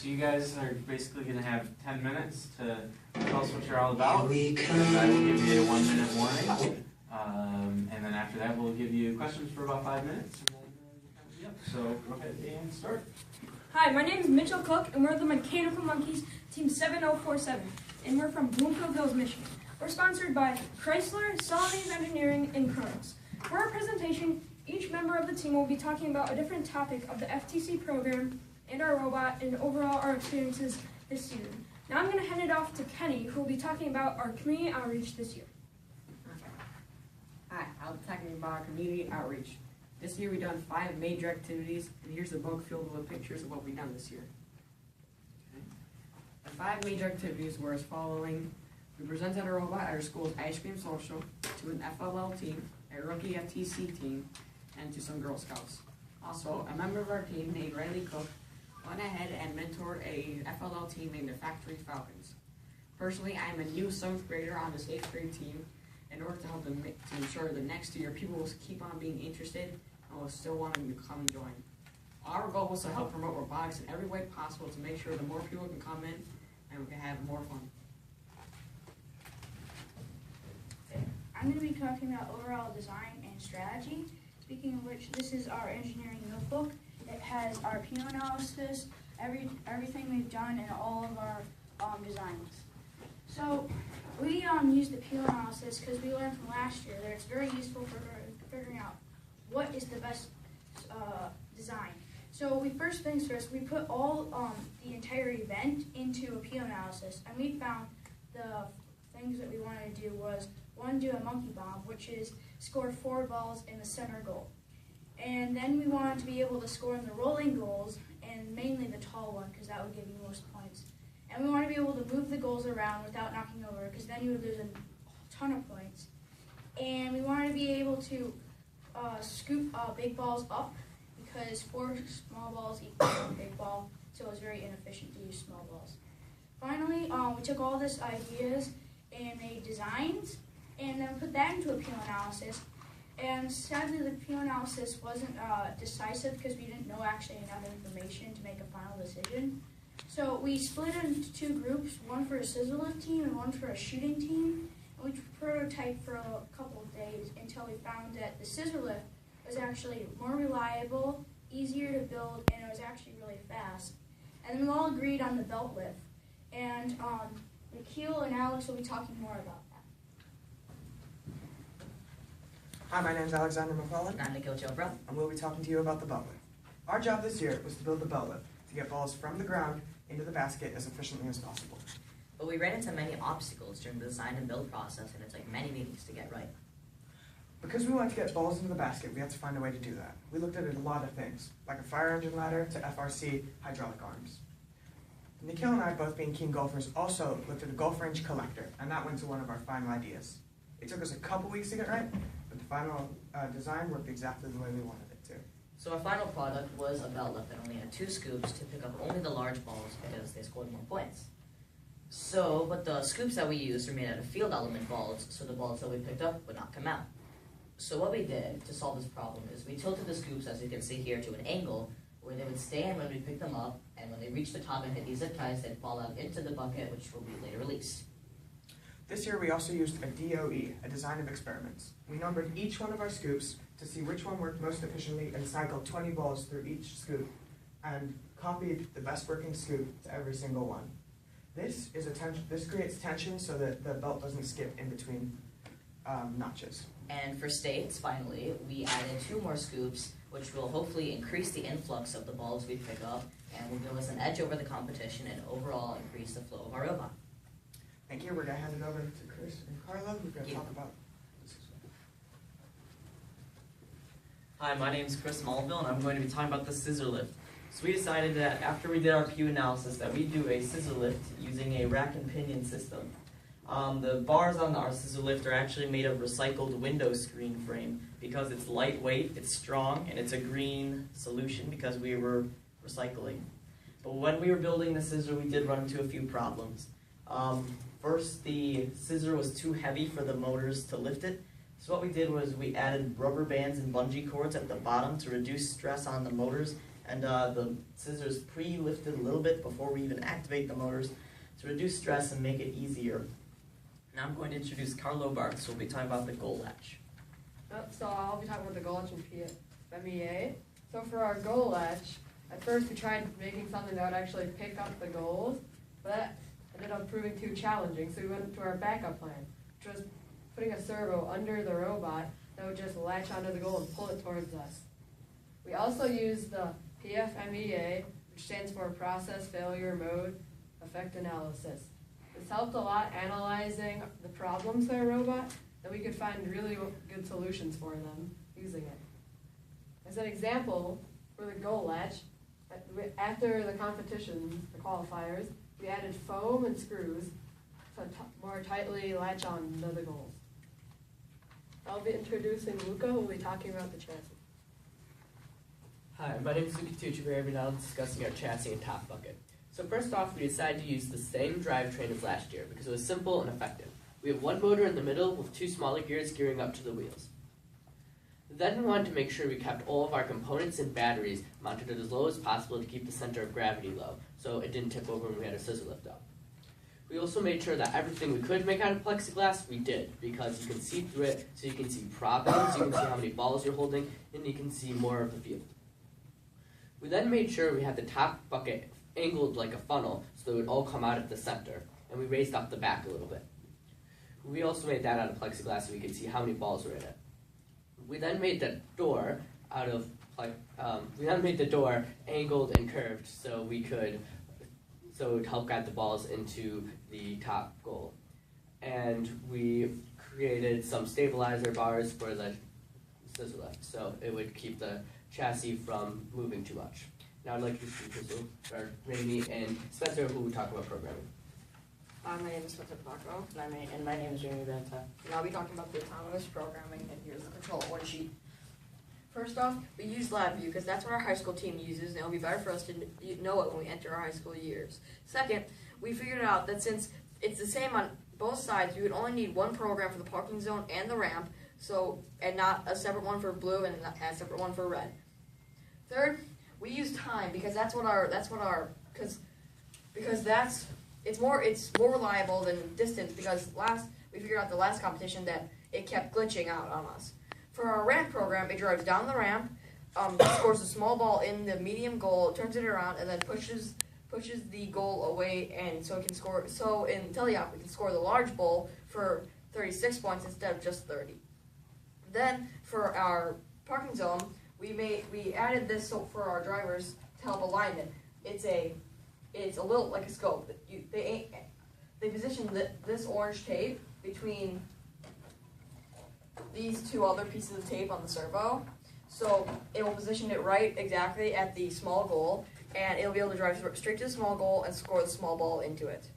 you guys are basically going to have 10 minutes to tell us what you're all about. I will give you a 1-minute warning. And then after that, we'll give you questions for about 5 minutes. And then, yep. So go ahead and start. Hi, my name is Mitchell Cook, and we're the Mechanical Monkeys, Team 7047, and we're from Bloomfield Hills, Michigan. We're sponsored by Chrysler, Celanese Engineering, and Kronos. For our presentation, each member of the team will be talking about a different topic of the FTC program and our robot and overall our experiences this season. Now I'm going to hand it off to Kenny, who will be talking about our community outreach this year. Hi, I'll be talking about our community outreach. This year we've done 5 major activities, and here's a book filled with pictures of what we've done this year. The 5 major activities were as following. We presented a robot at our school's ice cream social to an FLL team, a rookie FTC team, and to some Girl Scouts. Also, a member of our team named Riley Cook went ahead and mentored a FLL team named the Factory Falcons. Personally, I'm a new 7th grader on this 8th grade team. In order to help them to ensure the next year people will keep on being interested and will still want them to come and join. Our goal was to help promote robotics in every way possible to make sure that more people can come in and we can have more fun. I'm going to be talking about overall design and strategy. Speaking of which, this is our engineering notebook. It has our PO analysis, everything we've done, and all of our designs. So we use the PO analysis because we learned from last year that it's very useful for figuring out what is the best design. So first things first, we put all the entire event into a PO analysis, and we found the things that we wanted to do was, one, do a monkey bomb, which is score 4 balls in the center goal. And then we wanted to be able to score in the rolling goals, and mainly the tall one, because that would give you most points. And we want to be able to move the goals around without knocking over, because then you would lose a ton of points. And we wanted to be able to scoop big balls up, because 4 small balls equals a big ball, so it was very inefficient to use small balls. Finally, we took all these ideas and made designs, and then put that into a PO analysis. And sadly, the PO analysis wasn't decisive because we didn't know actually enough information to make a final decision. So we split it into 2 groups, one for a scissor lift team and one for a shooting team. And we prototyped for a couple of days until we found that the scissor lift was actually more reliable, easier to build, and it was actually really fast. And then we all agreed on the belt lift. And Nikhil and Alex will be talking more about that. Hi, my name is Alexander McClellan. I'm Nikhil Chopra. And we'll be talking to you about the belt lift. Our job this year was to build the belt lift to get balls from the ground into the basket as efficiently as possible. But we ran into many obstacles during the design and build process, and it took many meetings to get right. Because we wanted to get balls into the basket, we had to find a way to do that. We looked at a lot of things, like a fire engine ladder to FRC hydraulic arms. Nikhil and I, both being keen golfers, also looked at a golf range collector, and that went to one of our final ideas. It took us a couple weeks to get right, but the final design worked exactly the way we wanted it to. So our final product was a belt lift that only had 2 scoops to pick up only the large balls because they scored more points. But the scoops that we used were made out of field element balls, so the balls that we picked up would not come out. So what we did to solve this problem is we tilted the scoops, as you can see here, to an angle where they would stay in when we picked them up, and when they reached the top and hit these zip ties, they'd fall out into the bucket, which will be later released. This year we also used a DOE, a design of experiments. We numbered each one of our scoops to see which one worked most efficiently and cycled 20 balls through each scoop and copied the best working scoop to every single one. This creates tension so that the belt doesn't skip in between notches. And for states, finally, we added 2 more scoops, which will hopefully increase the influx of the balls we pick up and will give us an edge over the competition and overall increase the flow of our robot. Thank you. We're going to hand it over to Chris and Carla. We're going to talk about this. Hi, my name is Chris Mulville, and I'm going to be talking about the scissor lift. So we decided that after we did our PU analysis that we'd do a scissor lift using a rack and pinion system. The bars on our scissor lift are actually made of recycled window screen frame because it's lightweight, it's strong, and it's a green solution because we were recycling. But when we were building the scissor, we did run into a few problems. First, the scissor was too heavy for the motors to lift it. So what we did was we added rubber bands and bungee cords at the bottom to reduce stress on the motors And the scissors pre-lifted a little bit before we even activate the motors to reduce stress and make it easier. Now I'm going to introduce Carlo Barks, who will be talking about the goal latch. So I'll be talking about the goal latch in MEA. So for our goal latch, at first we tried making something that would actually pick up the goals, but that ended up proving too challenging. So we went to our backup plan, which was putting a servo under the robot that would just latch onto the goal and pull it towards us. We also used the PFMEA, which stands for Process Failure Mode Effect Analysis. This helped a lot analyzing the problems for a robot, that we could find really good solutions for them using it. As an example, for the goal latch, after the competition, the qualifiers, we added foam and screws to more tightly latch on to the goals. I'll be introducing Luca, who will be talking about the chassis. Hi, my name is Luca Tucci. We're here now discussing our chassis and top bucket. So first off, we decided to use the same drivetrain as last year because it was simple and effective. We have one motor in the middle with two smaller gears gearing up to the wheels. Then we wanted to make sure we kept all of our components and batteries mounted as low as possible to keep the center of gravity low, so it didn't tip over when we had a scissor lift up. We also made sure that everything we could make out of plexiglass, we did, because you can see through it, so you can see problems, you can see how many balls you're holding, and you can see more of the field. We then made sure we had the top bucket angled like a funnel, so it would all come out at the center, and we raised up the back a little bit. We also made that out of plexiglass so we could see how many balls were in it. We then made the door out of angled and curved so it would help guide the balls into the top goal. And we created some stabilizer bars for the scissor lift, so it would keep the chassis from moving too much. Now I'd like to introduce Raimi and Spencer, who will talk about programming. My name is Spencer Paco, and my name is Jamie Benta. And I'll be talking about the autonomous programming, and here's the control one sheet. First off, we use LabVIEW because that's what our high school team uses, and it'll be better for us to know it when we enter our high school years. Second, we figured out that since it's the same on both sides, you would only need one program for the parking zone and the ramp, and not a separate one for blue and a separate one for red. Third, we use time because it's more reliable than distance because we figured out the last competition that it kept glitching out on us. For our ramp program, it drives down the ramp, scores a small ball in the medium goal, turns it around, and then pushes the goal away, and so it can score. So in Teleop, we can score the large bowl for 36 points instead of just 30. Then for our parking zone, we added this for our drivers to help alignment. It's a little like a scope. They position this orange tape between these two other pieces of tape on the servo, so it will position it right exactly at the small goal, and it'll be able to drive straight to the small goal and score the small ball into it.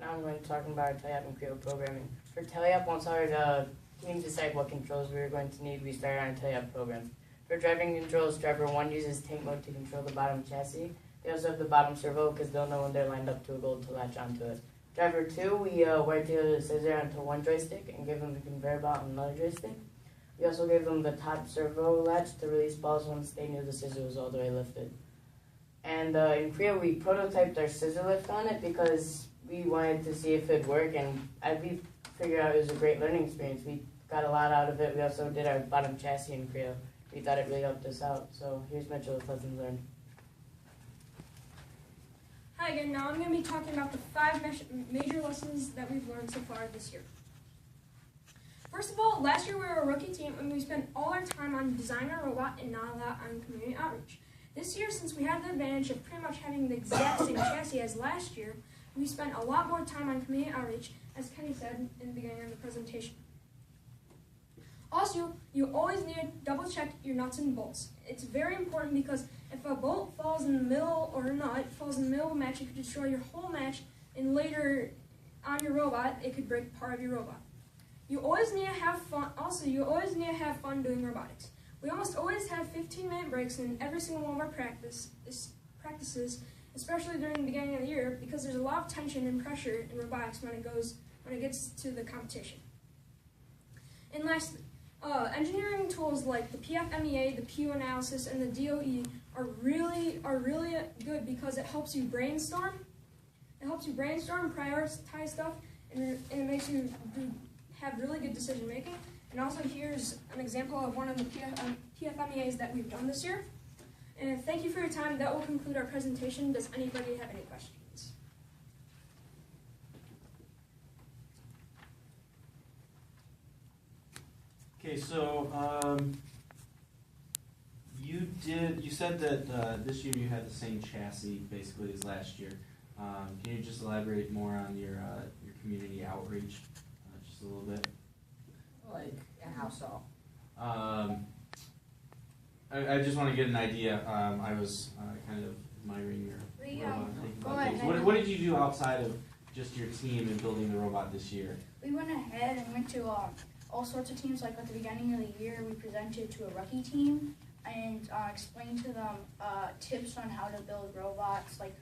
Now I'm going to talk about Teleop and Creo programming. For Teleop, once our team decided what controls we were going to need, we started on a Teleop program. For driving controls, driver 1 uses tank mode to control the bottom chassis. They also have the bottom servo because they'll know when they're lined up to a goal to latch onto it. Driver 2, we wired together the scissor onto one joystick and gave them the conveyor belt on another joystick. We also gave them the top servo latch to release balls once they knew the scissor was all the way lifted. And in Creo, we prototyped our scissor lift on it because we wanted to see if it'd work, and we figured out it was a great learning experience. We got a lot out of it. We also did our bottom chassis in Creo. We thought it really helped us out. So here's Mitchell with Lessons Learned. Hi again, now I'm going to be talking about the 5 major lessons that we've learned so far this year. First of all, last year we were a rookie team and we spent all our time on designing our robot and not a lot on community outreach. This year, since we had the advantage of pretty much having the exact same chassis as last year, we spent a lot more time on community outreach, as Kenny said in the beginning of the presentation. Also, you always need to double check your nuts and bolts. It's very important because if a bolt falls in the middle, or a nut falls in the middle of a match, it could destroy your whole match, and later on your robot, it could break part of your robot. You always need to have fun. Also, you always need to have fun doing robotics. We almost always have 15-minute breaks in every single one of our practices, especially during the beginning of the year, because there's a lot of tension and pressure in robotics when it gets to the competition. And lastly, Engineering tools like the PFMEA, the PU analysis, and the DOE are really good because it helps you brainstorm. It helps you brainstorm, prioritize stuff, and it makes you have really good decision making. And also here's an example of one of the PFMEAs that we've done this year. And thank you for your time. That will conclude our presentation. Does anybody have any questions? Okay, so you said that this year you had the same chassis basically as last year. Can you just elaborate more on your community outreach just a little bit? Like, and how so? I just want to get an idea. I was kind of admiring your robot. Thinking go about ahead. things. What did you do outside of just your team and building the robot this year? We went ahead and went to all sorts of teams. Like at the beginning of the year, we presented to a rookie team and explained to them tips on how to build robots, like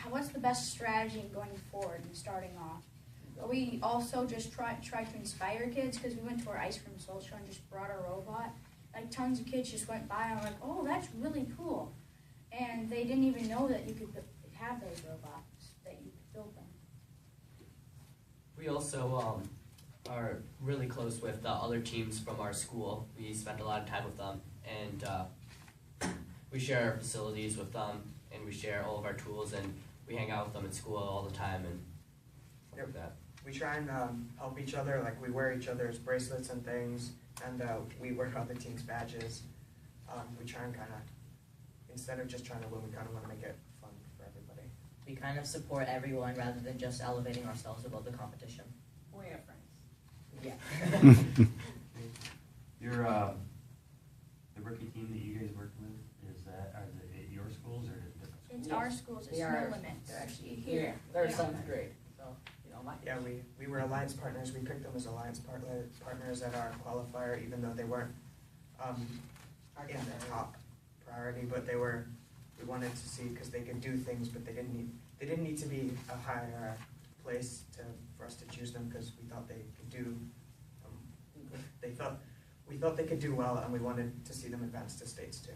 what's the best strategy going forward and starting off. We also just tried to inspire kids because we went to our ice cream social and just brought a robot. Like tons of kids just went by and were like, "Oh, that's really cool," and they didn't even know that you could have those robots, that you could build them. We also are really close with the other teams from our school. We spend a lot of time with them, and we share our facilities with them, and we share all of our tools, and we hang out with them at school all the time and stuff like that. We try and help each other, like we wear each other's bracelets and things, and we wear other teams' badges. We try and kind of, instead of just trying to win, we kind of want to make it fun for everybody. We kind of support everyone rather than just elevating ourselves above the competition. We have friends. Yeah. Your the rookie team that you guys work with, are they at your schools or at different schools? It's Yes, our schools. It's they no are. limits. They're actually here. They're Yeah. 7th grade, so you know my. Yeah, we were alliance partners. We picked them as alliance partners at our qualifier, even though they weren't in the top priority, but they were. We wanted to see because they could do things, but they didn't need to be a higher place for us to choose them because we thought they could do. We thought they could do well, and we wanted to see them advance to states too.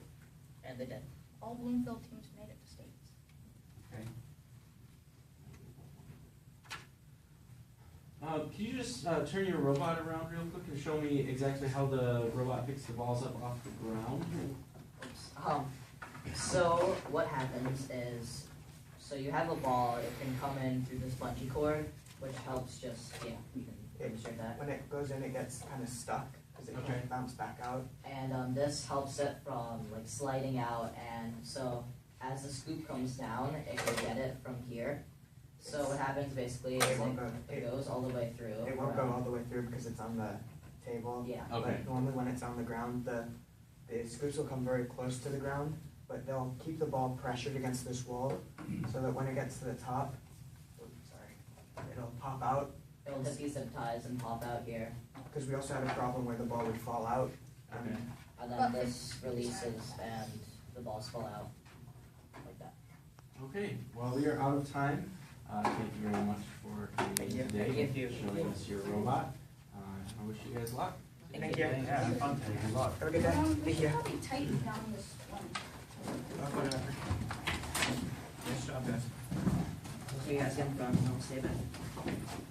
And they did. All Bloomfield teams made it to states. Okay. Can you just turn your robot around real quick and show me exactly how the robot picks the balls up off the ground? So what happens is, so you have a ball, it can come in through this bungee cord, which helps just, you can demonstrate that. When it goes in, it gets kind of stuck because it Okay. can't bounce back out. And this helps it from like sliding out, and so as the scoop comes down, it can get it from here. So what happens basically is it goes all the way through. It won't go all the way through because it's on the table. Yeah. Okay. But normally when it's on the ground, the scoops will come very close to the ground, but they'll keep the ball pressured against this wall so that when it gets to the top, it'll pop out. It'll hit these zip ties and pop out here, Because we also had a problem where the ball would fall out. Okay. and then this releases and the balls fall out like that. Okay, well, we are out of time. Thank you very much for coming in today. Thank you. Showing us your robot. I wish you guys luck. Thank you. Yeah, have fun today. Good luck. Have a good day. We Thank should you. probably tighten down this one. Nice job, guys. So you guys get in front, I'll stay back.